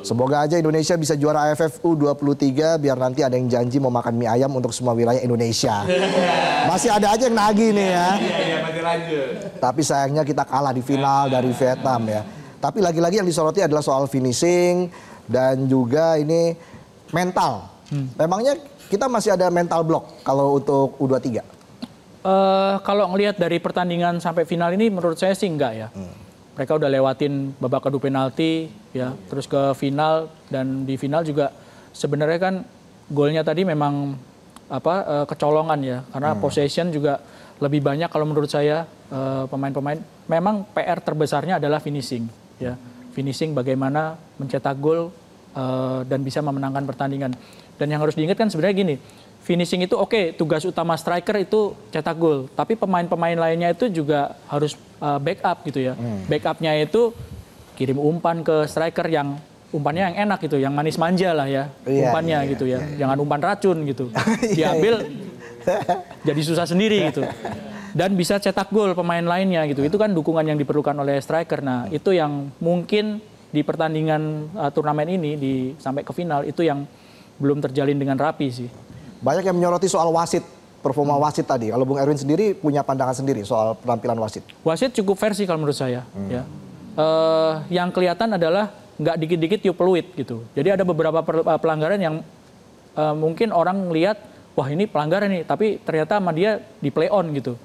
Semoga aja Indonesia bisa juara AFF U23 biar nanti ada yang janji mau makan mie ayam untuk semua wilayah Indonesia. Masih ada aja yang nagih nih ya. Masih lanjut. Tapi sayangnya kita kalah di final dari Vietnam ya. Tapi lagi-lagi yang disoroti adalah soal finishing dan juga ini mental. Memangnya kita masih ada mental block kalau untuk U23? Kalau ngelihat dari pertandingan sampai final ini menurut saya sih enggak ya. Mereka udah lewatin babak adu penalti ya, terus ke final dan di final juga sebenarnya kan golnya tadi memang kecolongan ya karena possession juga lebih banyak kalau menurut saya pemain-pemain memang PR terbesarnya adalah finishing ya. Finishing bagaimana mencetak gol dan bisa memenangkan pertandingan. Dan yang harus diingat kan sebenarnya gini, finishing itu oke, tugas utama striker itu cetak gol, tapi pemain-pemain lainnya itu juga harus backup gitu ya. Backupnya itu kirim umpan ke striker yang umpannya yang enak gitu, yang manis manja lah ya, umpannya gitu ya. Jangan umpan racun gitu, diambil jadi susah sendiri gitu. Dan bisa cetak gol pemain lainnya gitu, itu kan dukungan yang diperlukan oleh striker. Nah itu yang mungkin di pertandingan turnamen ini sampai ke final itu yang belum terjalin dengan rapi sih. Banyak yang menyoroti soal wasit, performa wasit tadi. Kalau Bung Erwin sendiri punya pandangan sendiri soal penampilan wasit? Wasit cukup fair sih kalau menurut saya. Ya. Yang kelihatan adalah nggak dikit-dikit tiup peluit gitu. Jadi ada beberapa pelanggaran yang mungkin orang lihat, wah ini pelanggaran nih, tapi ternyata sama dia di play on gitu.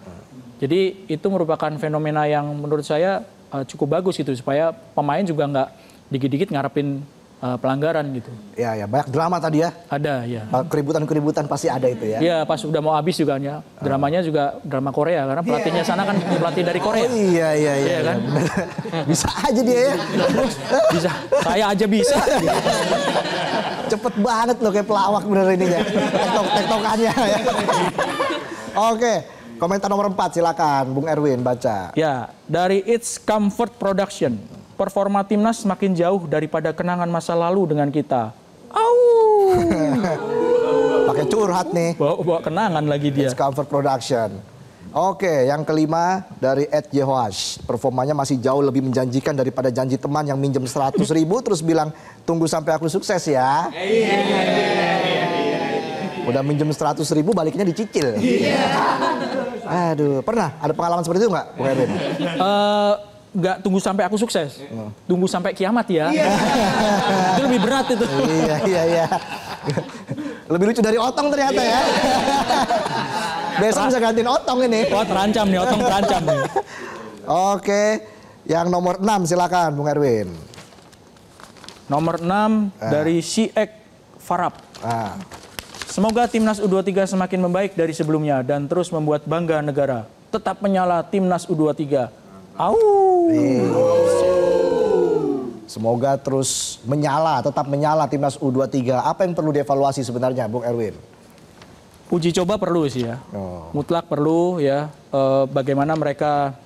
Jadi itu merupakan fenomena yang menurut saya cukup bagus gitu, supaya pemain juga nggak dikit-dikit ngarepin pelanggaran gitu. Ya, banyak drama tadi ya. Ada ya. Keributan-keributan pasti ada itu ya. Iya, pas udah mau habis juga ya. Dramanya juga drama Korea karena pelatihnya sana kan pelatih dari Korea. Oh iya kan? Bisa aja dia ya. Bisa. Saya aja bisa. Cepet banget loh kayak pelawak bener ininya. Tektokannya ya. Oke, komentar nomor 4 silakan Bung Erwin baca. Ya, dari It's Comfort Production. Performa timnas semakin jauh daripada kenangan masa lalu dengan kita. Pakai curhat nih. Bawa kenangan lagi dia. It's Comfort Production. Oke, yang kelima dari Ed Yehoash. Performanya masih jauh lebih menjanjikan daripada janji teman yang minjem 100.000 terus bilang tunggu sampai aku sukses ya. Udah minjem 100.000 baliknya dicicil. Aduh, pernah ada pengalaman seperti itu nggak, Bung Erwin? Nggak tunggu sampai aku sukses, tunggu sampai kiamat ya. Itu lebih berat itu. Iya. Lebih lucu dari Otong ternyata ya. Besok bisa gantiin Otong ini. Wah terancam nih, Otong terancam nih. Oke, yang nomor 6 silakan Bung Erwin. Nomor 6 dari Siek Farab. Semoga timnas U23 semakin membaik dari sebelumnya dan terus membuat bangga negara. Tetap menyala timnas U23. Semoga terus menyala, tetap menyala timnas U23. Apa yang perlu dievaluasi sebenarnya, Bung Erwin? Uji coba perlu sih ya, mutlak perlu ya. Bagaimana mereka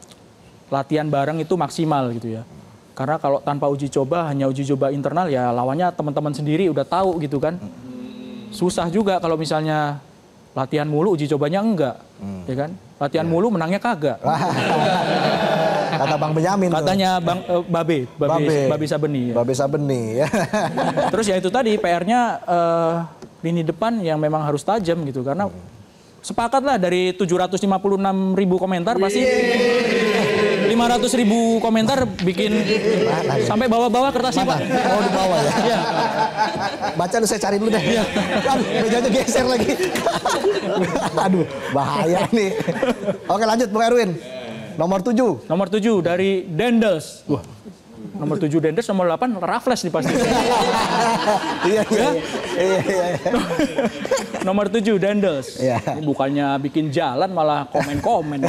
latihan bareng itu maksimal gitu ya. Karena kalau tanpa uji coba, hanya uji coba internal ya lawannya teman-teman sendiri udah tahu gitu kan. Susah juga kalau misalnya latihan mulu uji cobanya enggak, ya kan? Latihan mulu menangnya kagak. Kata Bang Benyamin. Katanya Bang Babe Sabeni. Ya. Babe Sabeni ya. Terus ya itu tadi PR-nya lini depan yang memang harus tajam gitu karena sepakatlah dari 756.000 komentar pasti 50% 500.000 komentar bikin sampai bawah-bawah kertasnya Pak. Oh di bawah ya. Iya. Baca lu, saya cari dulu deh. Aduh, mejanya geser lagi. Aduh, bahaya nih. Oke lanjut Bung Erwin. Nomor 7. Nomor 7 dari Dendels. Wah. Nomor 7 Dendels, nomor 8 Raffles nih pasti. Iya. Nomor 7 Dendels. Iya. Ini bukannya bikin jalan malah komen-komen.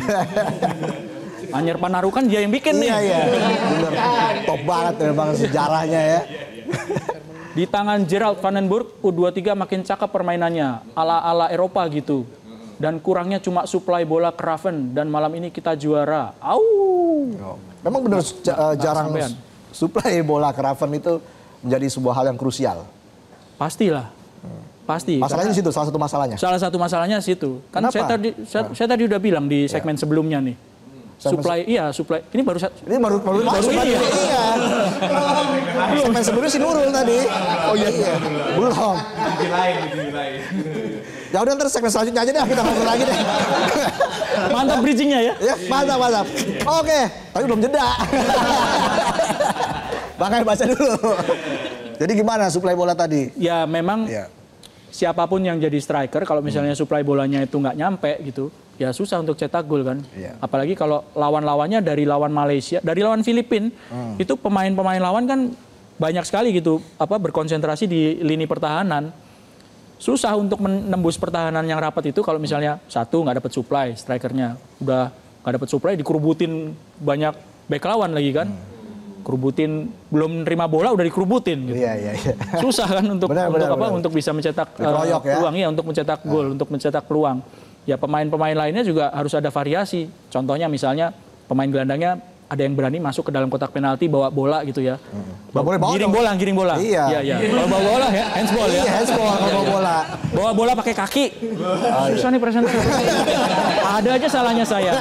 Anyer Panarukan dia yang bikin nih. Iya. Bener. Top banget memang sejarahnya ya. Di tangan Gerald Vandenburg, U23 makin cakep permainannya, ala-ala Eropa gitu. Dan kurangnya cuma suplai bola ke Raven, dan malam ini kita juara. Memang benar jarang sampean. suplai bola ke Raven itu menjadi sebuah hal yang krusial. Pastilah. Pasti. Masalahnya karena di situ, salah satu masalahnya. Salah satu masalahnya situ. Kan Kenapa? saya tadi udah bilang di segmen sebelumnya nih. Suplai. Ini baru Ini baru ini ya? Iya. Sampai sebelumnya si Nurul tadi. Oh iya. Belum. Ya udah ntar segmen selanjutnya aja deh, kita ngobrol lagi deh. Mantap bridgingnya ya. Ya, mantap. Oke, tapi belum jeda. Makanya baca dulu. Jadi gimana suplai bola tadi? Ya memang Ya. siapapun yang jadi striker, kalau misalnya suplai bolanya itu nggak nyampe gitu, ya susah untuk cetak gol kan. Iya. Apalagi kalau lawan-lawannya dari lawan Malaysia, dari lawan Filipina, itu pemain-pemain lawan kan banyak sekali gitu, berkonsentrasi di lini pertahanan. Susah untuk menembus pertahanan yang rapat itu kalau misalnya satu nggak dapat suplai strikernya, udah nggak dapat suplai dikerubutin banyak bek lawan lagi kan. Kerubutin, belum nerima bola udah dikerubutin gitu. Iya. Susah kan untuk Benar. untuk bisa mencetak Dikeroyok ya. peluang, ya untuk mencetak gol, untuk mencetak peluang. Ya pemain-pemain lainnya juga harus ada variasi. Contohnya misalnya pemain gelandangnya ada yang berani masuk ke dalam kotak penalti bawa bola gitu ya. Nggak boleh bawa giring dong. bola. Iya. Kalau bawa bola ya handsball ya. Iya, handsball kalau bawa bola. Bawa bola pakai kaki. Susah nih presentasi. Ada aja salahnya saya.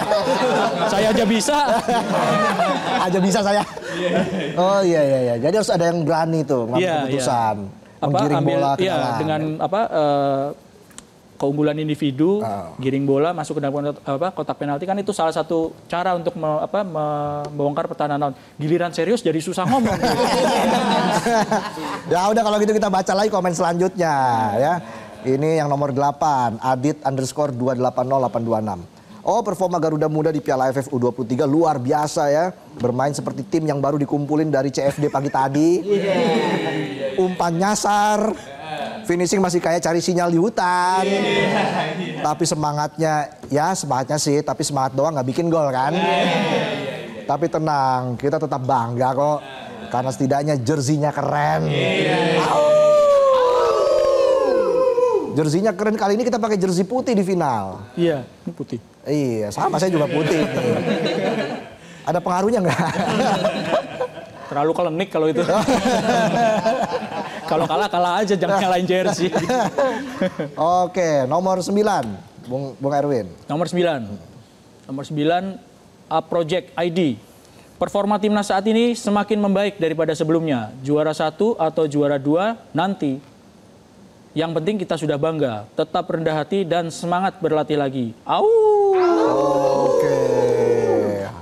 Saya aja bisa. Aja bisa saya. Oh iya. Jadi harus ada yang berani tuh ngambil Iya, keputusan. Menggiring bola ke dalam. dengan keunggulan individu, giring bola masuk ke dalam kotak penalti kan itu salah satu cara untuk membongkar pertahanan lawan. Giliran serius jadi susah ngomong. Ya udah kalau gitu kita baca lagi komen selanjutnya ya. Ini yang nomor 8, Adit_280826. Oh, performa Garuda Muda di Piala AFF U23 luar biasa ya. Bermain seperti tim yang baru dikumpulin dari CFD pagi tadi. Umpan nyasar. Finishing masih kayak cari sinyal di hutan. Tapi semangatnya sih, tapi semangat doang nggak bikin gol kan. Tapi tenang, kita tetap bangga kok. Karena setidaknya jersinya keren. Jersinya keren, kali ini kita pakai jersey putih di final. Iya, ini putih. Iya, sama saya juga putih. Ada pengaruhnya nggak? Terlalu klinik kalau itu. Kalau kalah aja, jangan nyalain jersey. Oke, nomor 9, Bung Erwin. Nomor 9, Project ID. Performa timnas saat ini semakin membaik daripada sebelumnya. Juara 1 atau juara 2 nanti. Yang penting kita sudah bangga, tetap rendah hati dan semangat berlatih lagi. Oke,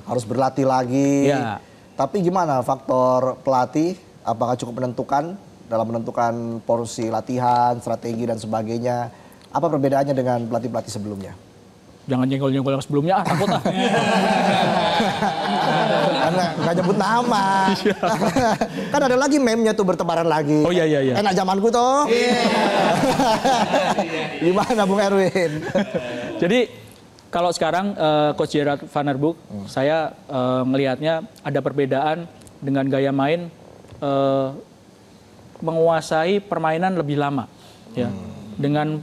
harus berlatih lagi. Ya. Tapi gimana faktor pelatih? Apakah cukup menentukan dalam menentukan porsi latihan, strategi dan sebagainya? Apa perbedaannya dengan pelatih-pelatih sebelumnya? Jangan jenggol-jenggol yang sebelumnya, takut ah. Karena nggak nyebut nama. Kan ada lagi meme-nya tuh bertebaran lagi. Oh iya. Enak zamanku tuh. Gimana Bung Erwin? Jadi kalau sekarang Coach Gerald Vandenburg, saya melihatnya ada perbedaan dengan gaya main menguasai permainan lebih lama, ya. Dengan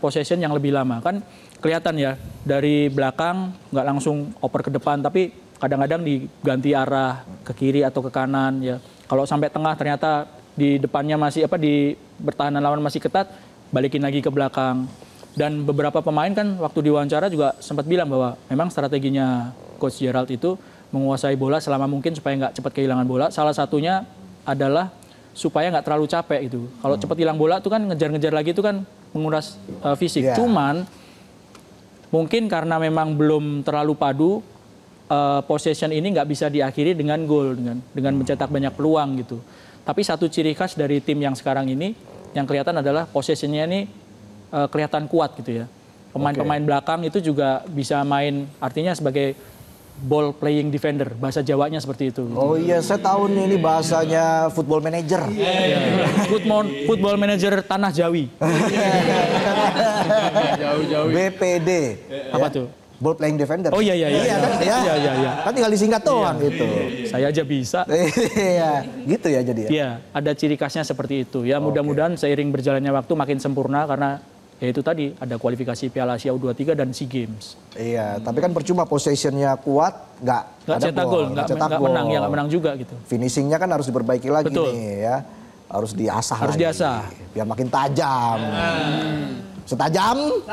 possession yang lebih lama kan. Kelihatan ya, dari belakang nggak langsung oper ke depan, tapi kadang-kadang diganti arah ke kiri atau ke kanan ya. Kalau sampai tengah ternyata di depannya masih di pertahanan lawan masih ketat, balikin lagi ke belakang. Dan beberapa pemain kan waktu diwawancara juga sempat bilang bahwa memang strateginya Coach Gerald itu menguasai bola selama mungkin supaya nggak cepat kehilangan bola. Salah satunya adalah supaya nggak terlalu capek itu. Kalau cepat hilang bola itu kan ngejar-ngejar lagi itu kan menguras fisik. Yeah. Cuman mungkin karena memang belum terlalu padu possession ini nggak bisa diakhiri dengan gol, dengan mencetak banyak peluang gitu. Tapi satu ciri khas dari tim yang sekarang ini yang kelihatan adalah possessionnya ini kelihatan kuat gitu ya. Pemain-pemain belakang itu juga bisa main, artinya sebagai ball playing defender, bahasa Jawanya seperti itu. Gitu. Oh iya, saya tahu nih ini bahasanya football manager. Football manager Tanah Jawi. BPD. Apa ya. tuh? Ball playing defender. Oh iya kan ya? Iya. Kan tinggal disingkat doang gitu. Saya aja bisa. Iya, gitu ya jadi ya. Iya, ada ciri khasnya seperti itu. Ya mudah-mudahan seiring berjalannya waktu makin sempurna karena ya itu tadi ada kualifikasi Piala Asia U23 dan SEA Games. Iya, tapi kan percuma possessionnya kuat, nggak Cetak gol, nggak menang ya nggak menang juga gitu. Finishingnya kan harus diperbaiki lagi Betul. nih ya, harus diasah Harus lagi. diasah. Biar makin tajam. Setajam?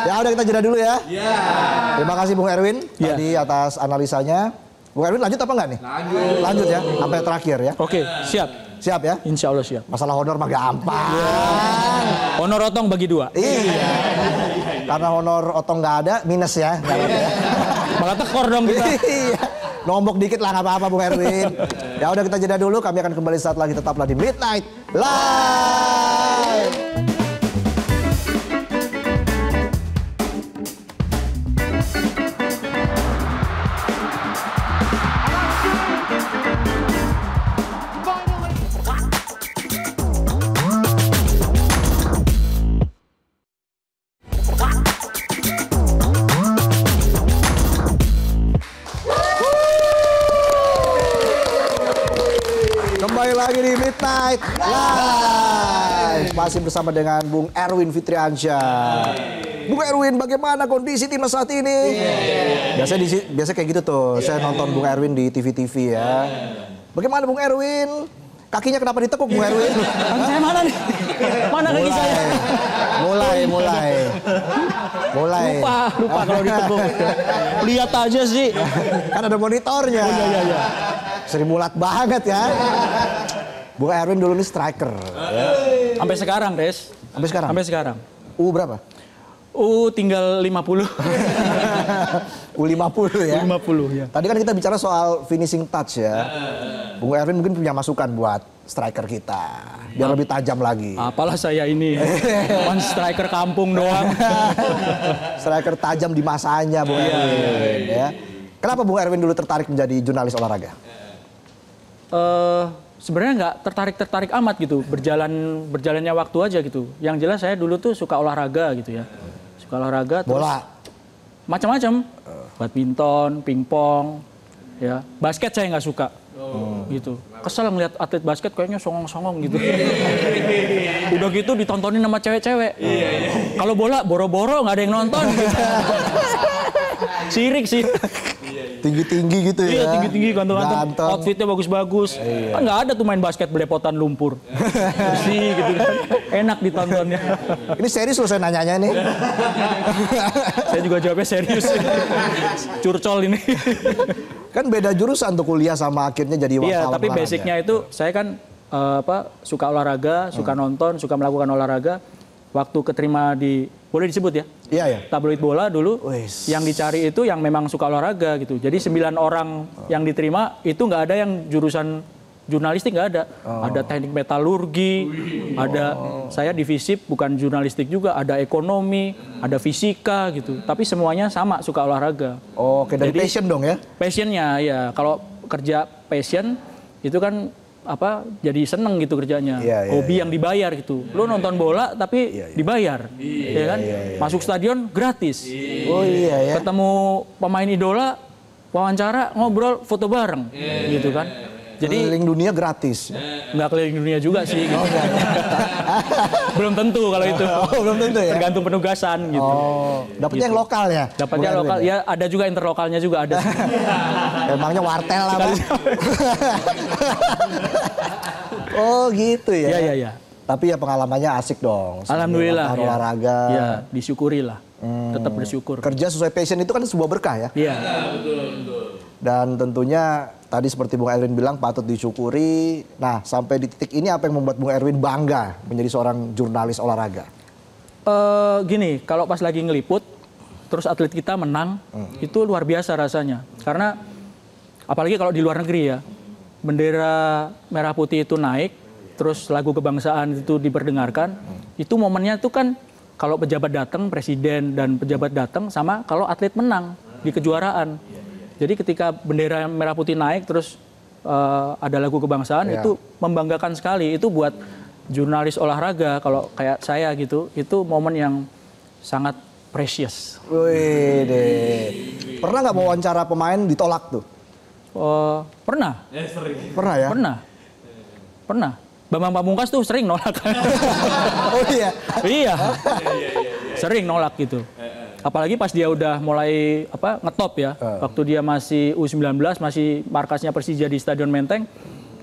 Ya udah kita jeda dulu ya. Terima kasih Bung Erwin tadi atas analisanya. Bung Erwin lanjut apa enggak nih? Lanjut ya, sampai terakhir ya. Oke, siap. Siap ya? Insya Allah siap. Masalah honor mah gampang. Honor otong bagi 2. Iya. Karena honor otong nggak ada, minus ya. Nggak ada ya. Malah tekor dong kita. Iya. Nombok dikit lah nggak apa-apa Bung Erwin. Ya udah kita jeda dulu, kami akan kembali saat lagi, tetaplah di Midnight Live. Kembali lagi di Midnight Live. Masih bersama dengan Bung Erwin Fitriansyah. Bung Erwin, bagaimana kondisi timnas saat ini? Biasa kayak gitu tuh. Saya nonton Bung Erwin di TV-TV ya. Bagaimana Bung Erwin? Kakinya kenapa ditekuk Bung Erwin? Kaki saya mana nih? Mana kaki saya? Mulai. Lupa kalau ditekuk. Lihat aja sih. Kan ada monitornya. Oh iya. Seri mulat banget ya. Bung Erwin dulu nih striker. Ya. Sampai sekarang, Res. Sampai sekarang? Sampai sekarang. Berapa? Tinggal 50. U50 ya? 50 ya. Tadi kan kita bicara soal finishing touch ya. Bung Erwin mungkin punya masukan buat striker kita. Biar lebih tajam lagi. Apalah saya ini. One striker kampung doang. Striker tajam di masanya Bung Erwin ya. Kenapa Bung Erwin dulu tertarik menjadi jurnalis olahraga? Sebenarnya nggak tertarik amat gitu. Berjalannya waktu aja gitu. Yang jelas saya dulu tuh suka olahraga gitu ya. Suka olahraga. Bola. Macam-macam. Badminton, pingpong, ya. Basket saya nggak suka. Gitu. Kesel ngeliat atlet basket kayaknya songong-songong gitu. Udah gitu ditontonin sama cewek-cewek. Kalau bola boro-boro nggak ada yang nonton. Gitu. Sirik sih. Tinggi-tinggi gitu ya. Iya, tinggi-tinggi, ganteng-ganteng. Ganteng. Outfitnya bagus-bagus. Kan nggak ada tuh main basket belepotan lumpur. Bersih gitu kan. Enak ditontonnya. Ini serius loh saya nanyanya nih. Saya juga jawabnya serius. Curcol ini. Kan beda jurusan tuh kuliah sama akhirnya jadi wartawan. Iya, tapi olahraga. basicnya itu saya kan suka olahraga, suka nonton, suka melakukan olahraga. Waktu keterima di, boleh disebut ya? Iya ya. Tabloid bola dulu, Wes. yang dicari itu yang memang suka olahraga gitu. Jadi 9 orang yang diterima itu nggak ada yang jurusan jurnalistik, nggak ada. Ada teknik metalurgi, ada saya di FISIP bukan jurnalistik juga, ada ekonomi, ada fisika gitu. Tapi semuanya sama suka olahraga. Oke, dari Jadi, passion dong ya? Passionnya ya, kalau kerja passion itu kan jadi seneng gitu kerjanya. Iya, Hobi yang dibayar gitu. Lu nonton bola tapi dibayar. Ya kan? Masuk stadion gratis. Oh iya ya. Ketemu pemain idola, wawancara, ngobrol, foto bareng. Gitu kan. Jadi Keliling dunia gratis. nggak keliling dunia juga sih. Gitu. Belum tentu kalau itu. Belum tentu ya. Tergantung penugasan gitu. Dapatnya yang lokal ya? Dapatnya Bung lokal, Erwin ya ada juga interlokalnya juga ada. Emangnya wartel lah, Bang. Oh gitu ya? Iya. Tapi ya pengalamannya asik dong. Alhamdulillah. Sebagai olahraga. Ya, disyukuri lah. Tetap bersyukur. Kerja sesuai passion itu kan sebuah berkah ya. Iya. Dan tentunya tadi seperti Bung Erwin bilang patut disyukuri. Nah sampai di titik ini apa yang membuat Bung Erwin bangga menjadi seorang jurnalis olahraga? Gini, kalau pas lagi ngeliput, terus atlet kita menang, itu luar biasa rasanya. Karena apalagi kalau di luar negeri ya, bendera merah putih itu naik, terus lagu kebangsaan itu diperdengarkan, itu momennya itu kan kalau pejabat datang, presiden dan pejabat datang sama kalau atlet menang di kejuaraan. Jadi ketika bendera merah putih naik terus ada lagu kebangsaan itu membanggakan sekali. Itu buat jurnalis olahraga kalau kayak saya gitu, itu momen yang sangat precious. Wih deh. Pernah nggak wawancara pemain ditolak tuh? Pernah. Pernah ya? Pernah. Bambang Pamungkas tuh sering nolak. Oh iya? Iya. Sering nolak gitu. Apalagi pas dia udah mulai ngetop ya. Waktu dia masih U19, masih markasnya Persija di Stadion Menteng,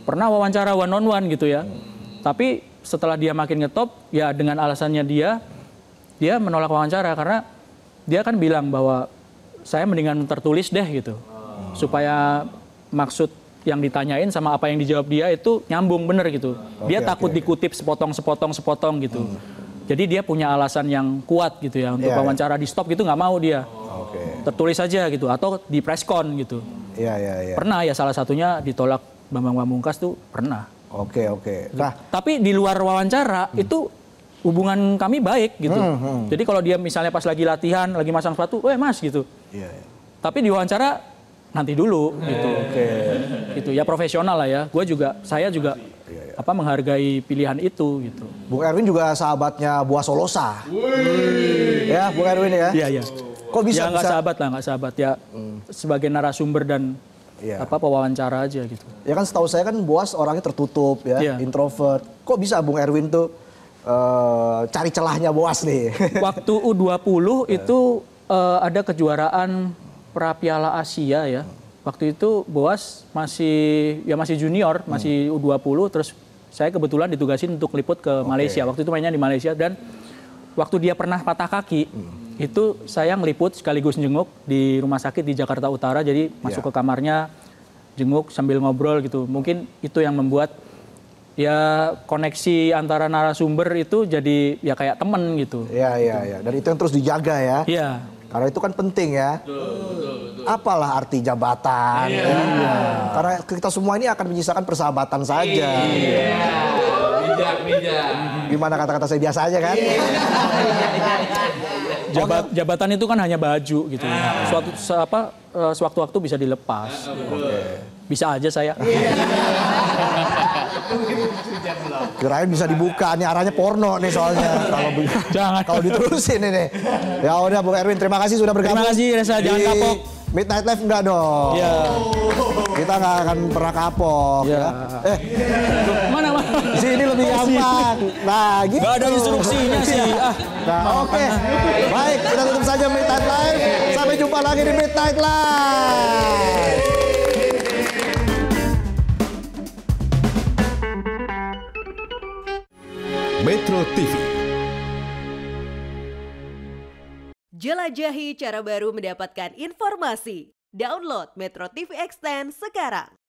pernah wawancara one on one gitu ya. Tapi setelah dia makin ngetop, ya dengan alasannya dia menolak wawancara karena dia kan bilang bahwa saya mendingan tertulis deh gitu. Supaya maksud yang ditanyain sama apa yang dijawab dia itu nyambung bener gitu. Dia takut dikutip sepotong gitu. Jadi dia punya alasan yang kuat gitu ya untuk wawancara di stop gitu nggak mau dia. Tertulis aja gitu atau di preskon gitu. Pernah ya salah satunya ditolak Bambang Pamungkas tuh pernah. Oke. Nah, tapi di luar wawancara itu hubungan kami baik gitu. Jadi kalau dia misalnya pas lagi latihan, lagi masang sepatu, Mas gitu. Tapi di wawancara nanti dulu gitu. Gitu ya profesional lah ya. Saya juga menghargai pilihan itu gitu. Bung Erwin juga sahabatnya Boas Solosa. Ya, Bung Erwin ya. Iya. Kok bisa? Ya nggak sahabat ya. Sebagai narasumber dan pewawancara aja gitu. Ya kan setahu saya kan Boas orangnya tertutup ya, introvert. Kok bisa Bung Erwin tuh cari celahnya Boas nih? Waktu U20 itu ada kejuaraan pra Piala Asia ya. Waktu itu Boas masih junior, masih U20, terus saya kebetulan ditugasin untuk liput ke Malaysia. Waktu itu mainnya di Malaysia dan waktu dia pernah patah kaki, itu saya ngeliput sekaligus jenguk di rumah sakit di Jakarta Utara. Jadi masuk ke kamarnya, jenguk sambil ngobrol gitu. Mungkin itu yang membuat ya koneksi antara narasumber itu jadi ya kayak temen gitu. Iya. Dan itu yang terus dijaga ya. Iya. Karena itu kan penting ya. Betul. Apalah arti jabatan. Karena kita semua ini akan menyisakan persahabatan saja. Bijak. Gimana kata-kata saya biasa aja kan? Jabatan itu kan hanya baju gitu. Sewaktu-waktu bisa dilepas. Bisa aja saya. Kirain bisa dibuka nih arahnya porno nih soalnya kalau diterusin ini. Ya udah Bung Erwin, terima kasih sudah bergabung. Terima kasih Reza, jangan kapok. Midnight Live enggak dong. Iya. Kita nggak akan pernah kapok ya. Mana? Sini lebih gampang. Nah, gitu. Gak ada instruksinya sih. Nah, oke. Baik, kita tutup saja Midnight Live. Sampai jumpa lagi di Midnight Live. Metro TV. Jelajahi cara baru mendapatkan informasi. Download Metro TV Extend sekarang.